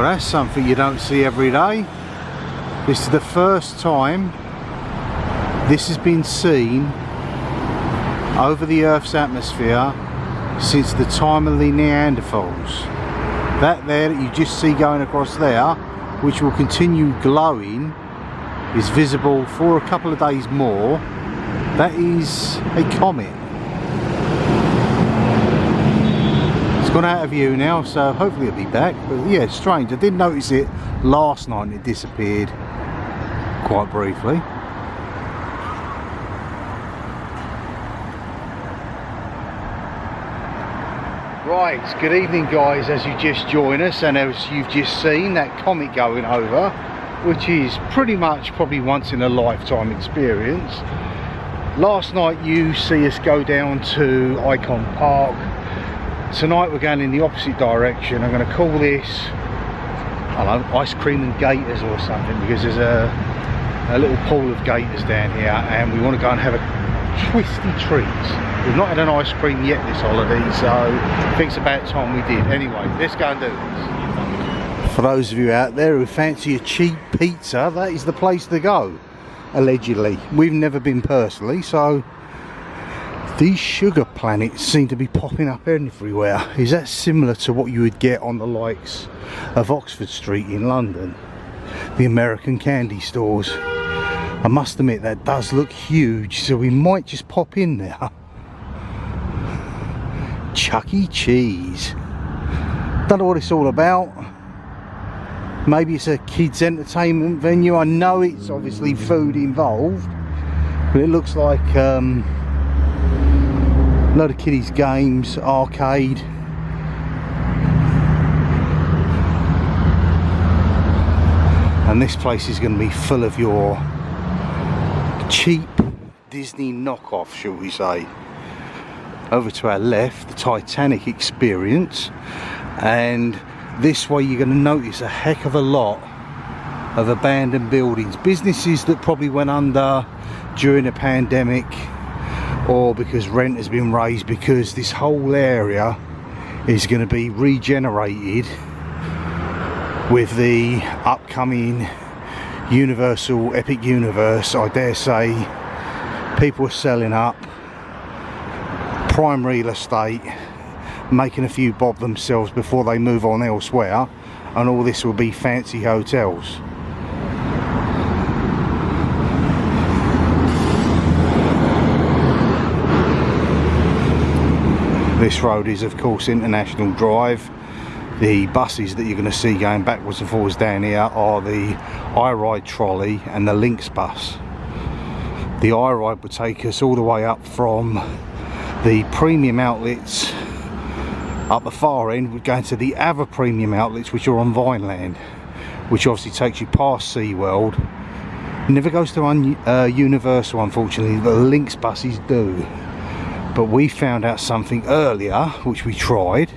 that's something you don't see every day. This is the first time this has been seen over the Earth's atmosphere since the time of the Neanderthals. That there that you just see going across there, which will continue glowing, is visible for a couple of days more. That is a comet. It's gone out of view now, so hopefully it'll be back. But yeah, it's strange. I did notice it last night and it disappeared quite briefly. Right, good evening guys, as you just join us, and as you've just seen that comet going over, which is pretty much probably once in a lifetime experience. Last night you see us go down to Icon Park. Tonight we're going in the opposite direction. I'm going to call this, I don't know, ice cream and gators or something, because there's a little pool of gators down here and we want to go and have a twisty treat. We've not had an ice cream yet this holiday, so I think it's about time we did. Anyway, let's go and do this. For those of you out there who fancy a cheap pizza, that is the place to go, allegedly. We've never been personally, so these sugar planets seem to be popping up everywhere. Is that similar to what you would get on the likes of Oxford Street in London? The American candy stores. I must admit that does look huge, so we might just pop in there. Chuck E. Cheese. Don't know what it's all about. Maybe it's a kids entertainment venue. I know it's obviously food involved, but it looks like a load of kiddies games, arcade. And this place is going to be full of your cheap Disney knockoff, shall we say. Over to our left, the Titanic experience, and this way you're going to notice a heck of a lot of abandoned buildings, businesses that probably went under during the pandemic, or because rent has been raised, because this whole area is going to be regenerated with the upcoming Universal Epic Universe. I dare say people are selling up prime real estate, making a few bob themselves before they move on elsewhere, and all this will be fancy hotels. This road is of course International Drive. The buses that you're going to see going backwards and forwards down here are the I-Ride trolley and the Lynx bus. The I-Ride would take us all the way up from the premium outlets up the far end, would go into the other premium outlets which are on Vineland, which obviously takes you past SeaWorld. Never goes to Universal unfortunately, but the Lynx buses do. But we found out something earlier which we tried.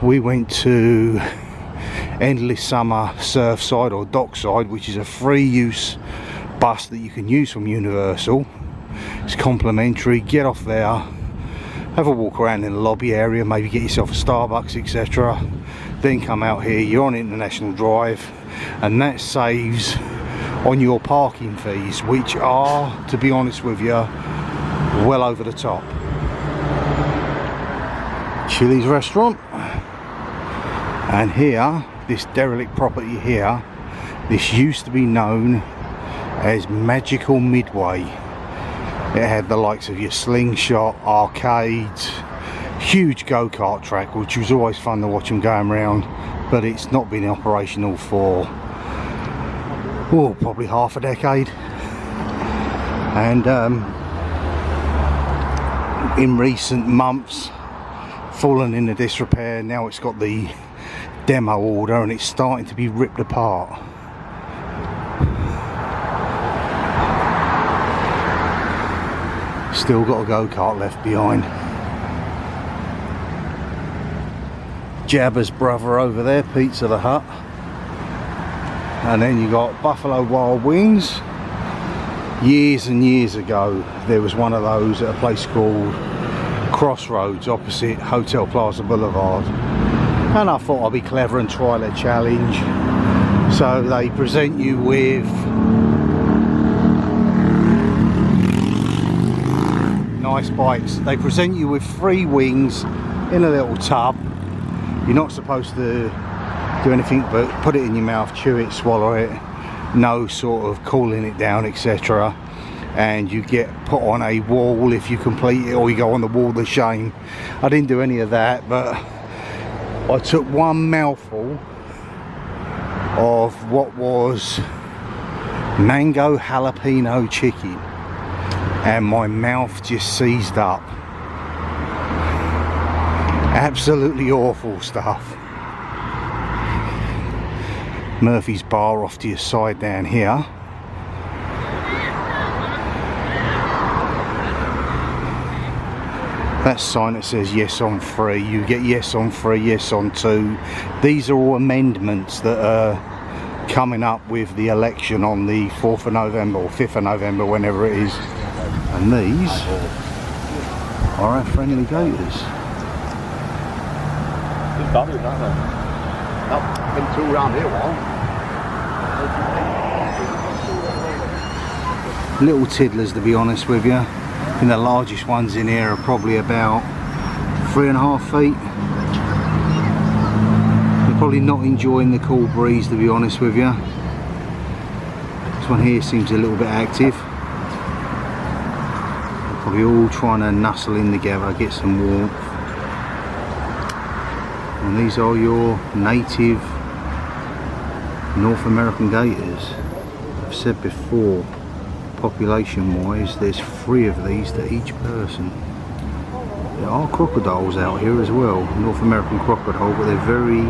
We went to Endless Summer Surfside or Dockside, which is a free use bus that you can use from Universal. It's complimentary. Get off there, have a walk around in the lobby area, maybe get yourself a Starbucks, etc. Then come out here, you're on International Drive, and that saves on your parking fees, which are, to be honest with you, well over the top. Chili's restaurant, and here, this derelict property here, this used to be known as Magical Midway. It had the likes of your slingshot, arcades, huge go-kart track, which was always fun to watch them going around, but it's not been operational for probably half a decade. And in recent months fallen into disrepair. Now it's got the demo order and it's starting to be ripped apart. Still got a go-kart left behind. Jabba's brother over there, Pizza the Hut. And then you got Buffalo Wild Wings. Years and years ago there was one of those at a place called Crossroads opposite Hotel Plaza Boulevard. And I thought I'd be clever and try the challenge. So they present you with nice bites. They present you with 3 wings in a little tub. You're not supposed to do anything but put it in your mouth, chew it, swallow it, no sort of cooling it down, etc. And you get put on a wall if you complete it, or you go on the wall of shame. I didn't do any of that, but I took one mouthful of what was mango jalapeno chicken and my mouth just seized up. Absolutely awful stuff. Murphy's Bar off to your side down here. That sign that says yes on 3, you get yes on 3, yes on 2. These are all amendments that are coming up with the election on the 4th of November or 5th of November, whenever it is. And these are our friendly gators. Been two around here a while. Little tiddlers, to be honest with you. And the largest ones in here are probably about 3.5 feet. They're probably not enjoying the cool breeze, to be honest with you. This one here seems a little bit active. They're probably all trying to nuzzle in together, get some warmth. And these are your native North American gators. I've said before, population wise, there's 3 of these to each person. There are crocodiles out here as well, North American crocodile, but they're very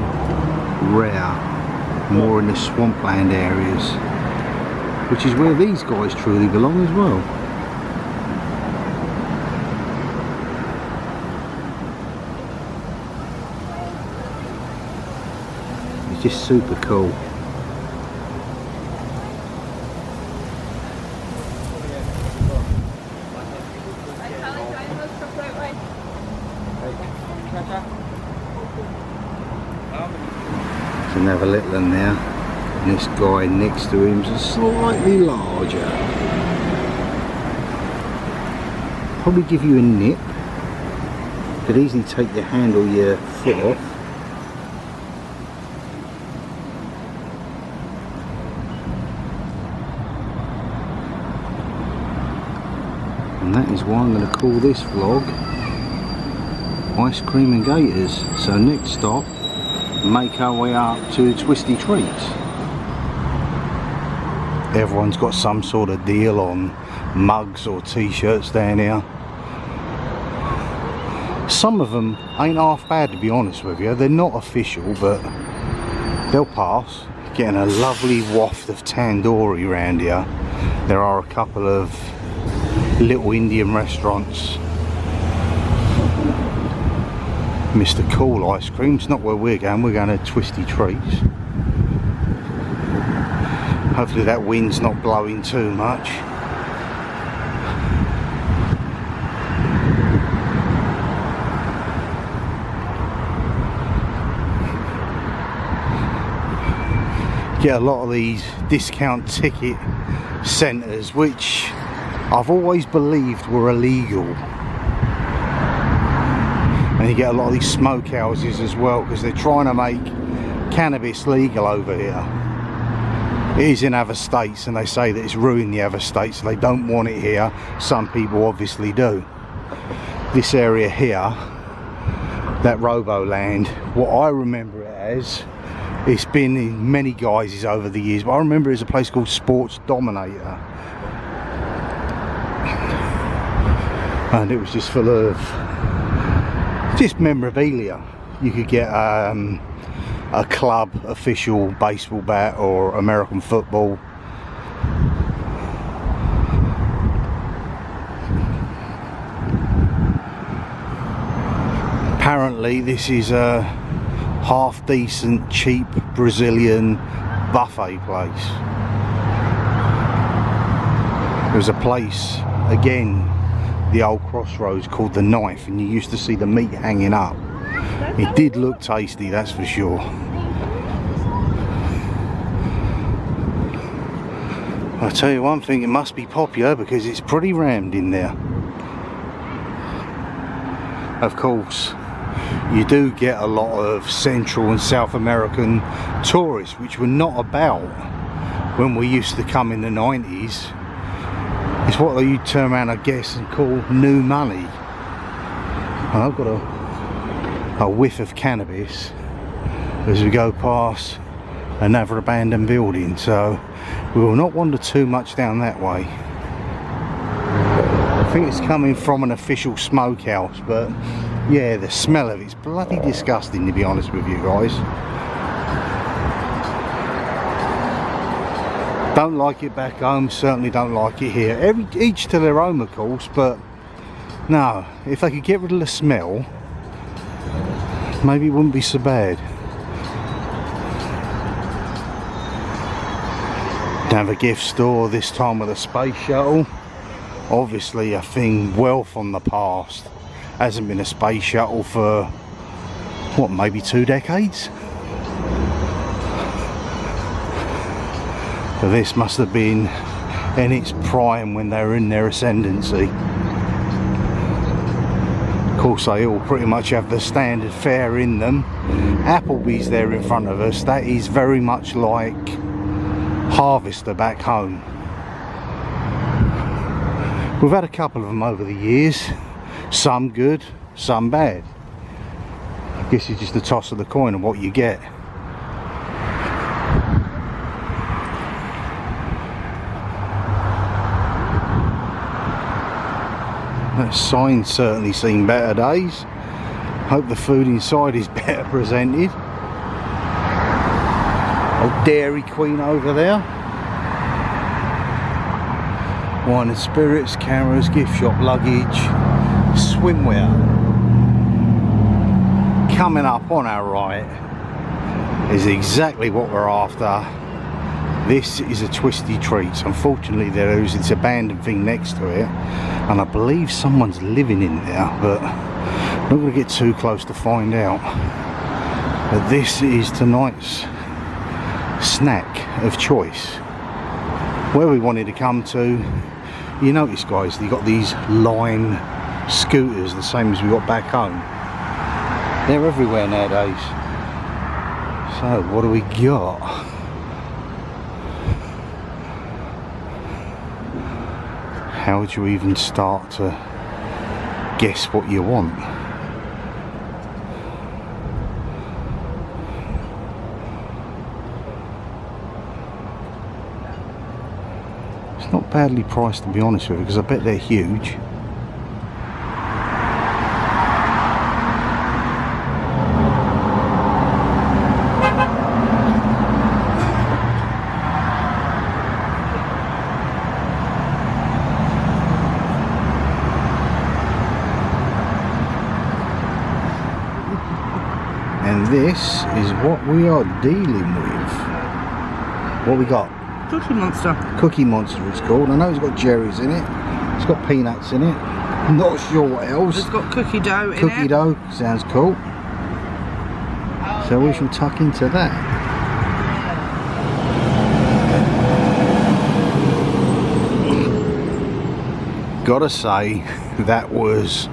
rare, more in the swampland areas, which is where these guys truly belong as well. It's just super cool. There's another little one there, and this guy next to him is slightly larger. Probably give you a nip. Could easily take your hand or your foot off. And that is why I'm going to call this vlog Ice Cream and Gators. So next stop, make our way up to Twisty Treats. Everyone's got some sort of deal on mugs or t-shirts down here. Some of them ain't half bad, to be honest with you. They're not official, but they'll pass. Getting a lovely waft of tandoori around here. There are a couple of little Indian restaurants. Mr. Cool Ice Cream's not where we're going to Twisty Treats. Hopefully that wind's not blowing too much. Get a lot of these discount ticket centres, which I've always believed were illegal. And you get a lot of these smokehouses as well, because they're trying to make cannabis legal over here. It is in other states, and they say that it's ruined the other states, so they don't want it here. Some people obviously do. This area here, that Roboland, what I remember it as, it's been in many guises over the years, but I remember there's a place called Sports Dominator, and it was just full of just memorabilia. You could get a club official baseball bat or American football. Apparently this is a half decent, cheap Brazilian buffet place. There's a place, again, the old crossroads, called the Knife, and you used to see the meat hanging up. It did look tasty, that's for sure. I'll tell you one thing, it must be popular because it's pretty rammed in there. Of course, you do get a lot of Central and South American tourists, which were not about when we used to come in the 90s. It's what you turn around, I guess, and call new money. And I've got a whiff of cannabis as we go past another abandoned building, so we will not wander too much down that way. I think it's coming from an official smokehouse, but yeah, the smell of it's bloody disgusting, to be honest with you guys. Don't like it back home, certainly don't like it here. Each to their own, of course, but no, if they could get rid of the smell, maybe it wouldn't be so bad. Have a gift store, this time with a space shuttle. Obviously a thing well from the past. Hasn't been a space shuttle for what, maybe 2 decades? But this must have been in its prime when they were in their ascendancy. Of course, they all pretty much have the standard fare in them. Applebee's there in front of us. That is very much like Harvester back home. We've had a couple of them over the years, some good, some bad. I guess it's just the toss of the coin of what you get. That sign's certainly seen better days. Hope the food inside is better presented. Old Dairy Queen over there. Wine and spirits, cameras, gift shop, luggage, swimwear. Coming up on our right is exactly what we're after. This is a Twisty Treats. Unfortunately, there is this abandoned thing next to it, and I believe someone's living in there, but I'm not going to get too close to find out. But this is tonight's snack of choice. Where we wanted to come to, you notice guys, you got these lime scooters, the same as we got back home. They're everywhere nowadays. So what do we got? How would you even start to guess what you want? It's not badly priced, to be honest with you, because I bet they're huge. And this is what we are dealing with. What we got? Cookie Monster. Cookie Monster it's called. I know it's got cherries in it. It's got peanuts in it. I'm not sure what else. It's got cookie dough in it. Cookie dough sounds cool. So we shall tuck into that. Gotta say, that was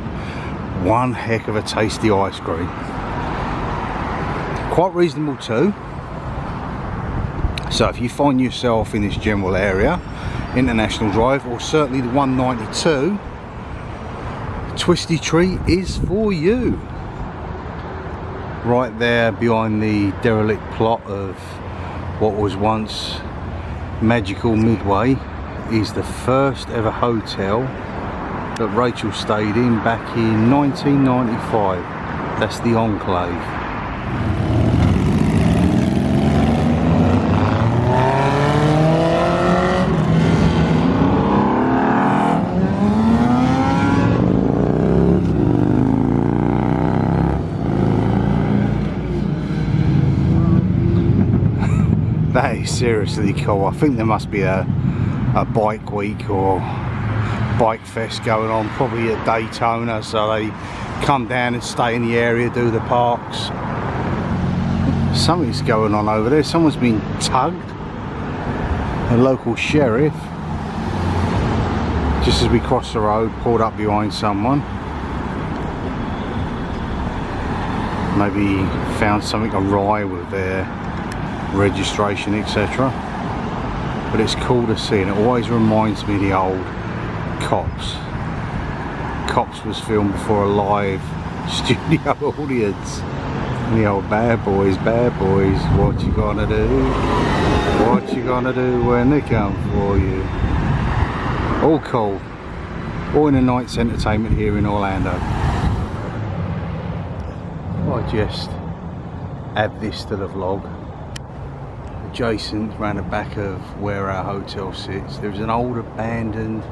one heck of a tasty ice cream. Quite reasonable too. So if you find yourself in this general area, International Drive, or certainly the 192, Twisty Treat is for you. Right there behind the derelict plot of what was once Magical Midway is the first ever hotel that Rachel stayed in back in 1995. That's the Enclave. That is seriously cool. I think there must be a bike week or bike fest going on, probably at Daytona, so they come down and stay in the area, do the parks. Something's going on over there. Someone's been tugged. A local sheriff, just as we crossed the road, pulled up behind someone. Maybe found something awry with their registration, etc. But it's cool to see, and it always reminds me of the old Cops. Cops was filmed before a live studio audience. And the old bad boys, what you gonna do? What you gonna do when they come for you? All cool. All in a night's entertainment here in Orlando. I just add this to the vlog. Adjacent round the back of where our hotel sits, there's an old abandoned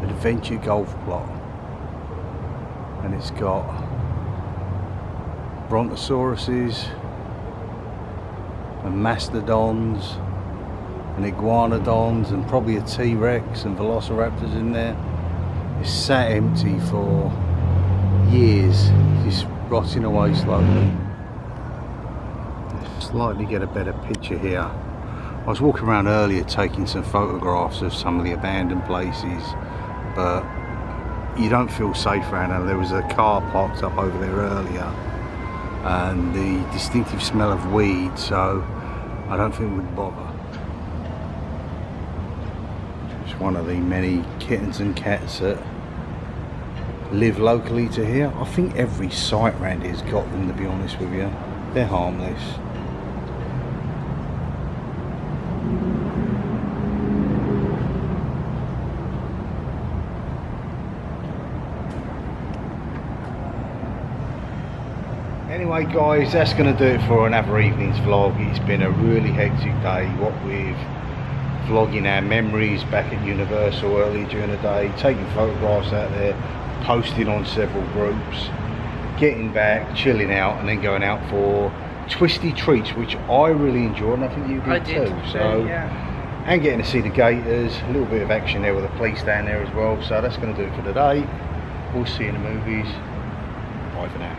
adventure golf plot. And it's got brontosauruses and mastodons and iguanodons and probably a T-Rex and velociraptors in there. It's sat empty for years, just rotting away slowly. Slightly get a better picture here. I was walking around earlier taking some photographs of some of the abandoned places, but you don't feel safe around there. There was a car parked up over there earlier and the distinctive smell of weed, so I don't think we'd bother. It's one of the many kittens and cats that live locally to here. I think every site around here's got them, to be honest with you. They're harmless. Anyway guys, that's going to do it for another evening's vlog. It's been a really hectic day, what with vlogging our memories back at Universal early during the day, taking photographs out there, posting on several groups, getting back, chilling out, and then going out for twisty treats, which I really enjoyed, and I think you did too. So, yeah. And getting to see the Gators, a little bit of action there with the police down there as well. So that's going to do it for today. We'll see you in the movies. Bye for now.